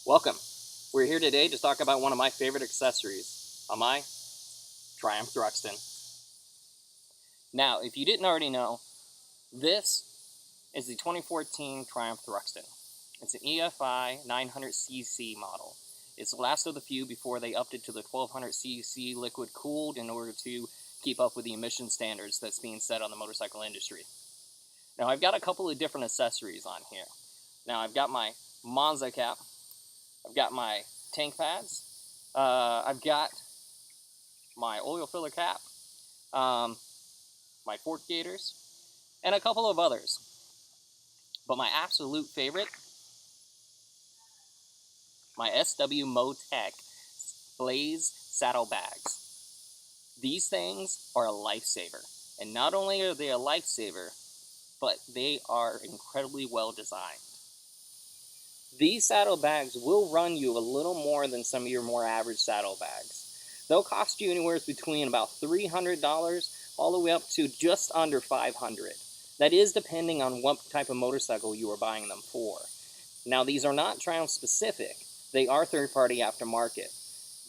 Welcome. We're here today to talk about one of my favorite accessories on my Triumph Thruxton. Now, if you didn't already know, this is the 2014 Triumph Thruxton. It's an EFI 900cc model. It's the last of the few before they upped it to the 1200cc liquid cooled in order to keep up with the emission standards that's being set on the motorcycle industry. Now, I've got a couple of different accessories on here. Now, I've got my Monza cap, I've got my tank pads, I've got my oil filler cap, my fork gaiters, and a couple of others. But my absolute favorite, my SW-MOTECH Blaze Saddlebags. These things are a lifesaver. And not only are they a lifesaver, but they are incredibly well designed. These saddlebags will run you a little more than some of your more average saddlebags. They'll cost you anywhere between about $300 all the way up to just under $500. That is depending on what type of motorcycle you are buying them for. Now, these are not Triumph specific. They are third-party aftermarket.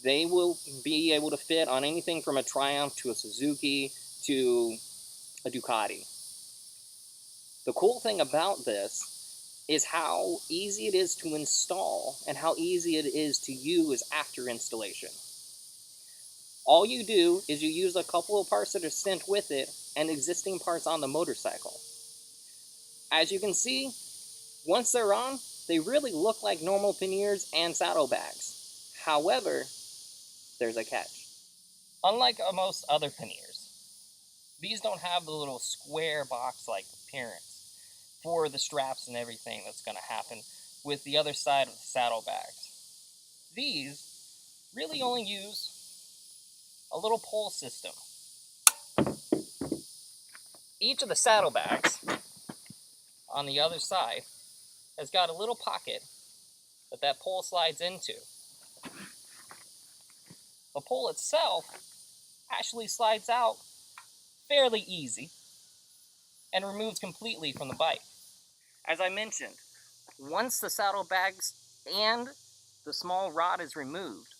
They will be able to fit on anything from a Triumph to a Suzuki to a Ducati. The cool thing about this is how easy it is to install and how easy it is to use after installation. All you do is you use a couple of parts that are sent with it and existing parts on the motorcycle. As you can see, once they're on, they really look like normal panniers and saddlebags. However, there's a catch. Unlike most other panniers, these don't have the little square box-like appearance for the straps and everything that's going to happen with the other side of the saddlebags. These really only use a little pull system. Each of the saddlebags on the other side has got a little pocket that pole slides into. The pole itself actually slides out fairly easy and removes completely from the bike. As I mentioned, once the saddlebags and the small rod is removed,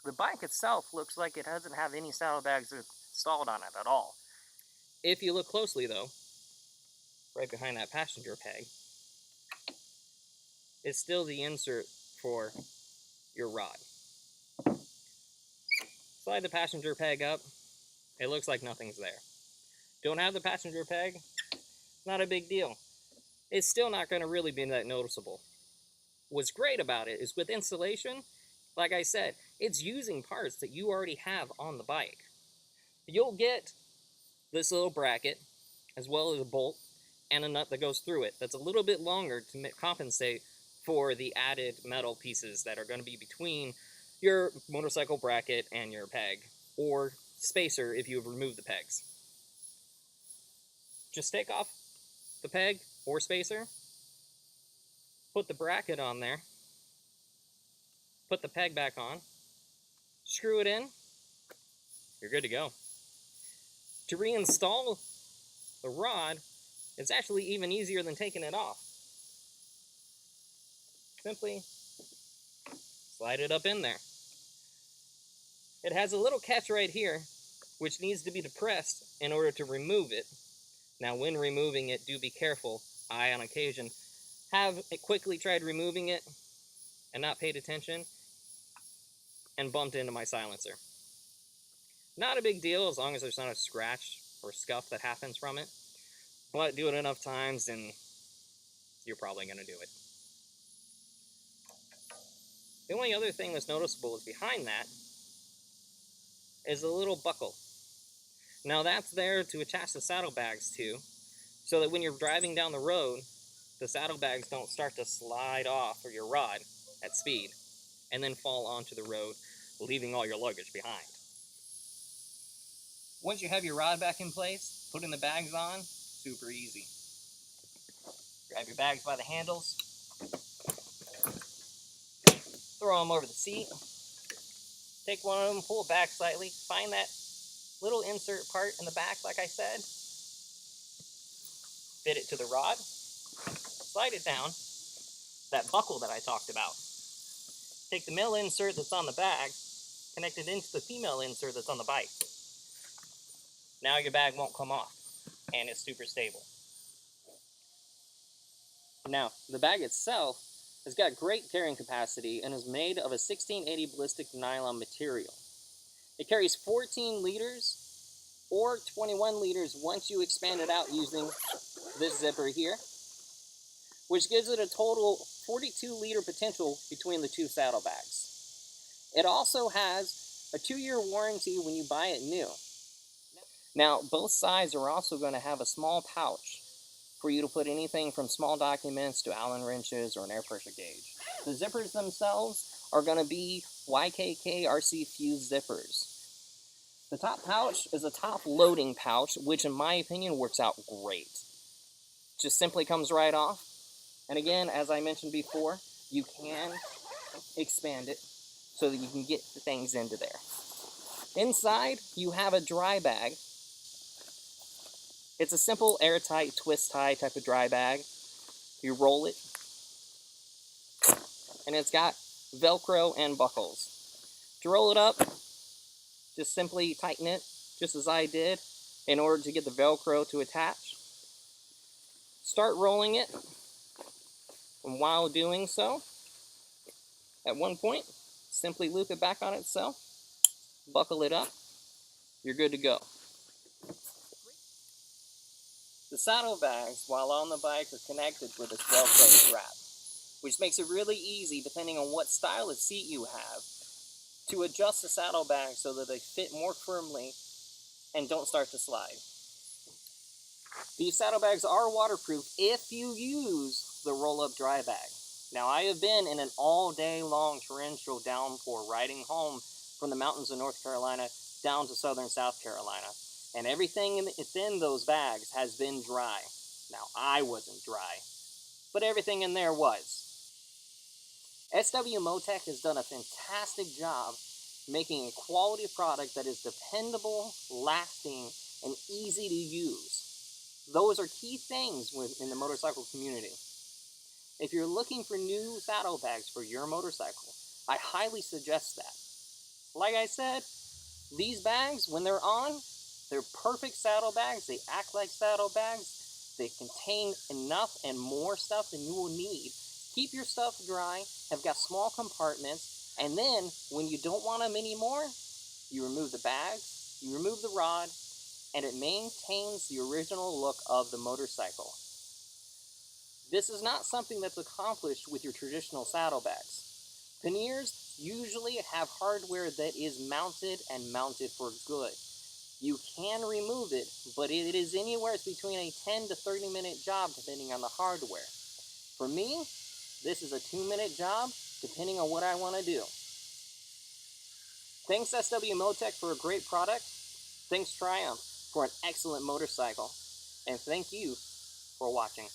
the bike itself looks like it doesn't have any saddlebags installed on it at all. If you look closely though, right behind that passenger peg, is still the insert for your rod. Slide the passenger peg up, it looks like nothing's there. Don't have the passenger peg, not a big deal. It's still not going to really be that noticeable. What's great about it is with installation, like I said, it's using parts that you already have on the bike. You'll get this little bracket, as well as a bolt and a nut that goes through it that's a little bit longer to compensate for the added metal pieces that are going to be between your motorcycle bracket and your peg, or spacer if you have removed the pegs. Just take off the peg or spacer, put the bracket on there, put the peg back on, screw it in, you're good to go. To reinstall the rod, it's actually even easier than taking it off. Simply slide it up in there. It has a little catch right here, which needs to be depressed in order to remove it. Now, when removing it, do be careful. I, on occasion, have quickly tried removing it and not paid attention and bumped into my silencer. Not a big deal as long as there's not a scratch or scuff that happens from it, but do it enough times and you're probably going to do it. The only other thing that's noticeable is behind that is a little buckle. Now that's there to attach the saddlebags to, so that when you're driving down the road, the saddlebags don't start to slide off of your rod at speed and then fall onto the road, leaving all your luggage behind. Once you have your rod back in place, putting the bags on, super easy. Grab your bags by the handles, throw them over the seat, take one of them, pull it back slightly, find that little insert part in the back, like I said, fit it to the rod, slide it down, that buckle that I talked about. take the male insert that's on the bag, connect it into the female insert that's on the bike. Now your bag won't come off, and it's super stable. Now, the bag itself has got great carrying capacity and is made of a 1680 ballistic nylon material. It carries 14 liters or 21 liters once you expand it out using this zipper here, which gives it a total 42-liter potential between the two saddlebags. It also has a 2-year warranty when you buy it new. Now, both sides are also going to have a small pouch for you to put anything from small documents to Allen wrenches or an air pressure gauge. The zippers themselves are going to be YKK RC fused zippers. The top pouch is a top loading pouch, which in my opinion works out great. Just simply comes right off. And again, as I mentioned before, you can expand it so that you can get the things into there. Inside, you have a dry bag. It's a simple airtight twist tie type of dry bag. You roll it, and it's got Velcro and buckles. To roll it up, just simply tighten it, just as I did, in order to get the Velcro to attach. Start rolling it, and while doing so, at one point, simply loop it back on itself, buckle it up, you're good to go. The saddlebags, while on the bike, are connected with this Velcro strap, which makes it really easy, depending on what style of seat you have, to adjust the saddlebags so that they fit more firmly and don't start to slide. These saddlebags are waterproof if you use the roll-up dry bag. Now, I have been in an all-day-long torrential downpour riding home from the mountains of North Carolina down to southern South Carolina, and everything within those bags has been dry. Now, I wasn't dry, but everything in there was. SW-MOTECH has done a fantastic job making a quality product that is dependable, lasting, and easy to use. Those are key things in the motorcycle community. If you're looking for new saddlebags for your motorcycle, I highly suggest that. Like I said, these bags, when they're on, they're perfect saddlebags. They act like saddlebags. They contain enough and more stuff than you will need. Keep your stuff dry, have got small compartments, and then when you don't want them anymore, you remove the bags, you remove the rod, and it maintains the original look of the motorcycle. This is not something that's accomplished with your traditional saddlebags. Panniers usually have hardware that is mounted and mounted for good. You can remove it, but it is anywhere between a 10 to 30 minute job depending on the hardware. For me, this is a 2-minute job depending on what I want to do. Thanks SW-MOTECH for a great product. Thanks Triumph for an excellent motorcycle. And thank you for watching.